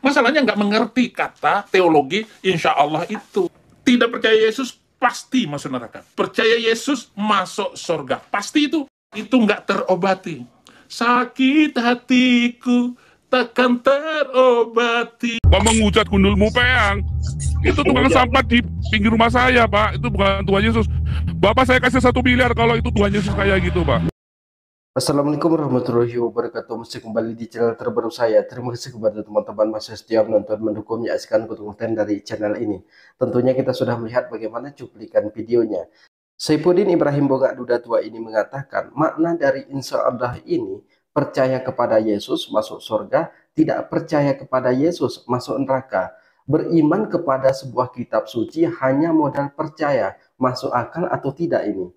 Masalahnya nggak mengerti kata teologi insya Allah itu. Tidak percaya Yesus pasti masuk neraka. Percaya Yesus masuk surga. Pasti itu. Itu nggak terobati. Sakit hatiku takkan terobati. Bapak menghujat gundulmu peang. Itu tukang sampah di pinggir rumah saya, Pak. Itu bukan Tuhan Yesus. Bapak saya kasih 1 miliar kalau itu Tuhan Yesus kayak gitu, Pak. Assalamualaikum warahmatullahi wabarakatuh. Masih kembali di channel terbaru saya. Terima kasih kepada teman-teman masih setia menonton, mendukung, menyaksikan konten dari channel ini. Tentunya kita sudah melihat bagaimana cuplikan videonya. Saifuddin Ibrahim Boga Duda Tua ini mengatakan makna dari insya Allah ini percaya kepada Yesus masuk surga, tidak percaya kepada Yesus masuk neraka. Beriman kepada sebuah kitab suci hanya modal percaya, masuk akal atau tidak ini.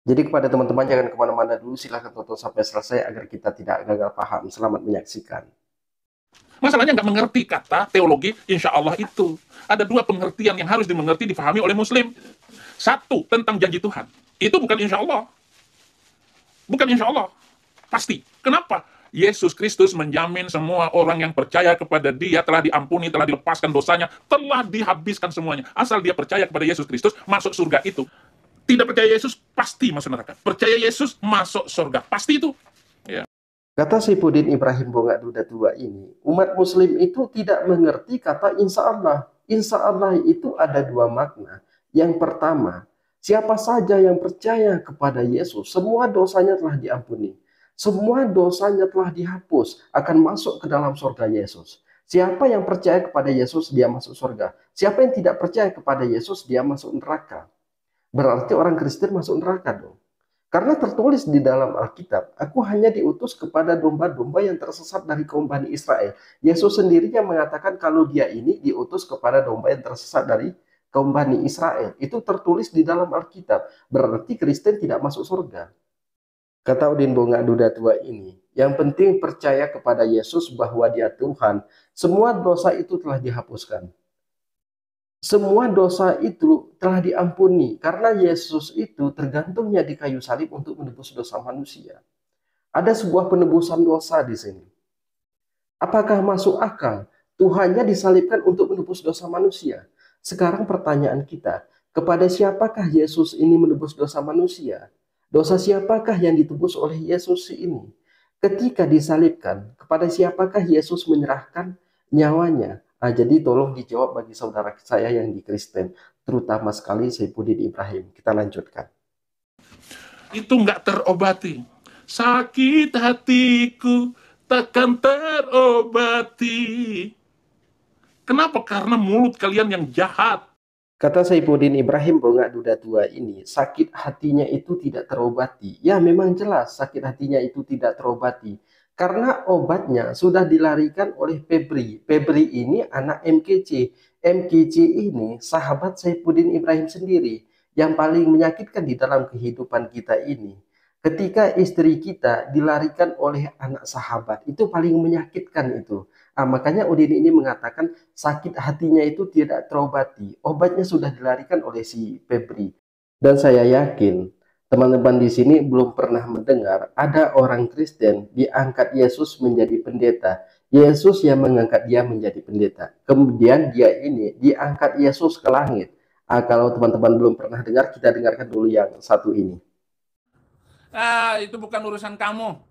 Jadi kepada teman-teman jangan kemana-mana dulu, silahkan tonton sampai selesai agar kita tidak gagal paham. Selamat menyaksikan. Masalahnya nggak mengerti kata teologi insya Allah itu. Ada dua pengertian yang harus dimengerti, difahami oleh Muslim. Satu, tentang janji Tuhan. Itu bukan insya Allah. Bukan insya Allah. Pasti. Kenapa? Yesus Kristus menjamin semua orang yang percaya kepada Dia telah diampuni, telah dilepaskan dosanya, telah dihabiskan semuanya. Asal dia percaya kepada Yesus Kristus, masuk surga itu. Tidak percaya Yesus pasti masuk neraka. Percaya Yesus masuk surga. Pasti itu. Ya. Kata Saifuddin Ibrahim Boga Duda Tua ini, umat muslim itu tidak mengerti kata insya Allah. Insya Allah itu ada dua makna. Yang pertama, siapa saja yang percaya kepada Yesus, semua dosanya telah diampuni. Semua dosanya telah dihapus, akan masuk ke dalam surga Yesus. Siapa yang percaya kepada Yesus, dia masuk surga. Siapa yang tidak percaya kepada Yesus, dia masuk neraka. Berarti orang Kristen masuk neraka dong. Karena tertulis di dalam Alkitab, aku hanya diutus kepada domba-domba yang tersesat dari kaum Bani Israel. Yesus sendiri yang mengatakan kalau dia ini diutus kepada domba yang tersesat dari kaum Bani Israel. Itu tertulis di dalam Alkitab. Berarti Kristen tidak masuk surga. Kata Udin Boga Duda Tua ini, yang penting percaya kepada Yesus bahwa dia Tuhan. Semua dosa itu telah dihapuskan. Semua dosa itu telah diampuni karena Yesus itu tergantungnya di kayu salib untuk menebus dosa manusia. Ada sebuah penebusan dosa di sini. Apakah masuk akal Tuhannya disalibkan untuk menebus dosa manusia? Sekarang pertanyaan kita, kepada siapakah Yesus ini menebus dosa manusia? Dosa siapakah yang ditebus oleh Yesus ini? Ketika disalibkan, kepada siapakah Yesus menyerahkan nyawanya? Nah, jadi tolong dijawab bagi saudara saya yang di Kristen, terutama sekali Saifuddin Ibrahim. Kita lanjutkan. Itu nggak terobati. Sakit hatiku takkan terobati. Kenapa? Karena mulut kalian yang jahat. Kata Saifuddin Ibrahim Boga Duda Tua ini, sakit hatinya itu tidak terobati. Ya memang jelas sakit hatinya itu tidak terobati. Karena obatnya sudah dilarikan oleh Febri. Febri ini anak MKC. MKC ini sahabat Saifuddin Ibrahim sendiri. Yang paling menyakitkan di dalam kehidupan kita ini, ketika istri kita dilarikan oleh anak sahabat, itu paling menyakitkan itu. Makanya Udin ini mengatakan sakit hatinya itu tidak terobati. Obatnya sudah dilarikan oleh si Febri. Dan saya yakin teman-teman di sini belum pernah mendengar ada orang Kristen diangkat Yesus menjadi pendeta. Yesus yang mengangkat dia menjadi pendeta. Kemudian dia ini diangkat Yesus ke langit. Kalau teman-teman belum pernah dengar, kita dengarkan dulu yang satu ini. Itu bukan urusan kamu.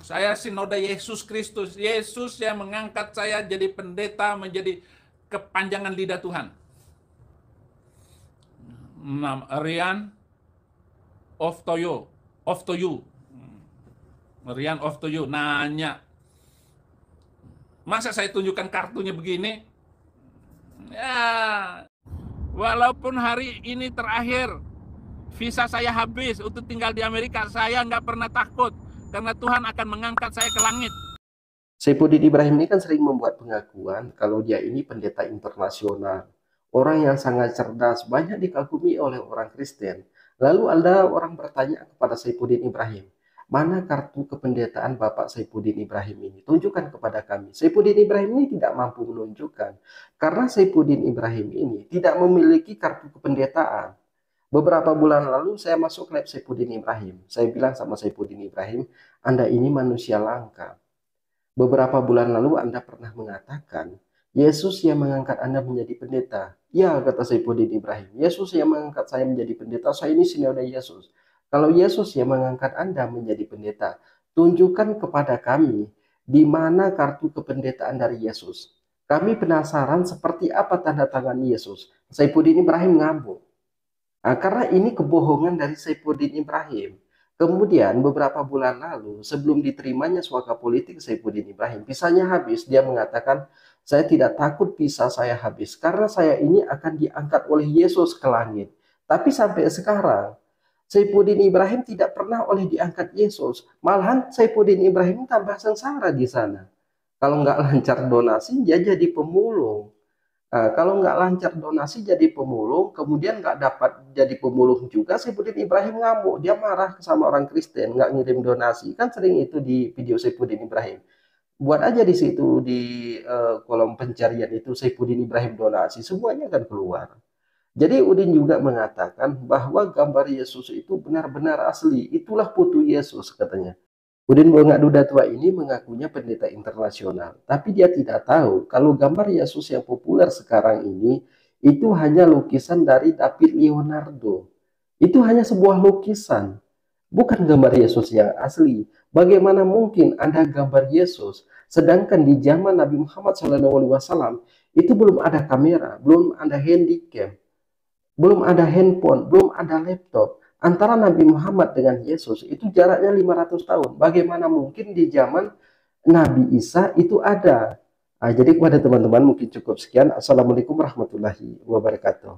Saya sinode Yesus Kristus. Yesus yang mengangkat saya jadi pendeta, menjadi kepanjangan lidah Tuhan. Rian off to you. Rian off to you. Nanya, masa saya tunjukkan kartunya begini? Ya, walaupun hari ini terakhir visa saya habis untuk tinggal di Amerika, saya nggak pernah takut karena Tuhan akan mengangkat saya ke langit. Saifuddin Ibrahim ini kan sering membuat pengakuan kalau dia ini pendeta internasional, orang yang sangat cerdas, banyak dikagumi oleh orang Kristen. Lalu ada orang bertanya kepada Saifuddin Ibrahim, mana kartu kependetaan Bapak Saifuddin Ibrahim ini? Tunjukkan kepada kami. Saifuddin Ibrahim ini tidak mampu menunjukkan karena Saifuddin Ibrahim ini tidak memiliki kartu kependetaan. Beberapa bulan lalu saya masuk lab Saifuddin Ibrahim. Saya bilang sama Saifuddin Ibrahim, Anda ini manusia langka. Beberapa bulan lalu Anda pernah mengatakan, Yesus yang mengangkat Anda menjadi pendeta. Ya, kata Saifuddin Ibrahim, Yesus yang mengangkat saya menjadi pendeta, saya ini sinode Yesus. Kalau Yesus yang mengangkat Anda menjadi pendeta, tunjukkan kepada kami di mana kartu kependetaan dari Yesus. Kami penasaran seperti apa tanda tangan Yesus. Saifuddin Ibrahim ngamuk. Nah, karena ini kebohongan dari Saifuddin Ibrahim. Kemudian beberapa bulan lalu, sebelum diterimanya suaka politik Saifuddin Ibrahim, pisahnya habis, dia mengatakan, saya tidak takut pisah saya habis, karena saya ini akan diangkat oleh Yesus ke langit. Tapi sampai sekarang, Saifuddin Ibrahim tidak pernah oleh diangkat Yesus. Malahan Saifuddin Ibrahim tambah sengsara di sana. Kalau nggak lancar donasi, dia jadi pemulung. Kalau nggak lancar donasi jadi pemulung, kemudian nggak dapat jadi pemulung juga, Saifuddin Ibrahim ngamuk. Dia marah sama orang Kristen, nggak ngirim donasi. Kan sering itu di video Saifuddin Ibrahim. Buat aja di situ di kolom pencarian itu Saifuddin Ibrahim donasi, semuanya akan keluar. Jadi Udin juga mengatakan bahwa gambar Yesus itu benar-benar asli. Itulah putu Yesus katanya. Udin Bongak Duda Tua ini mengakunya pendeta internasional, tapi dia tidak tahu kalau gambar Yesus yang populer sekarang ini itu hanya lukisan dari David Leonardo. Itu hanya sebuah lukisan, bukan gambar Yesus yang asli. Bagaimana mungkin ada gambar Yesus, sedangkan di zaman Nabi Muhammad SAW itu belum ada kamera, belum ada handycam, belum ada handphone, belum ada laptop. Antara Nabi Muhammad dengan Yesus itu jaraknya 500 tahun. Bagaimana mungkin di zaman Nabi Isa itu ada? Jadi kepada teman-teman mungkin cukup sekian. Assalamualaikum warahmatullahi wabarakatuh.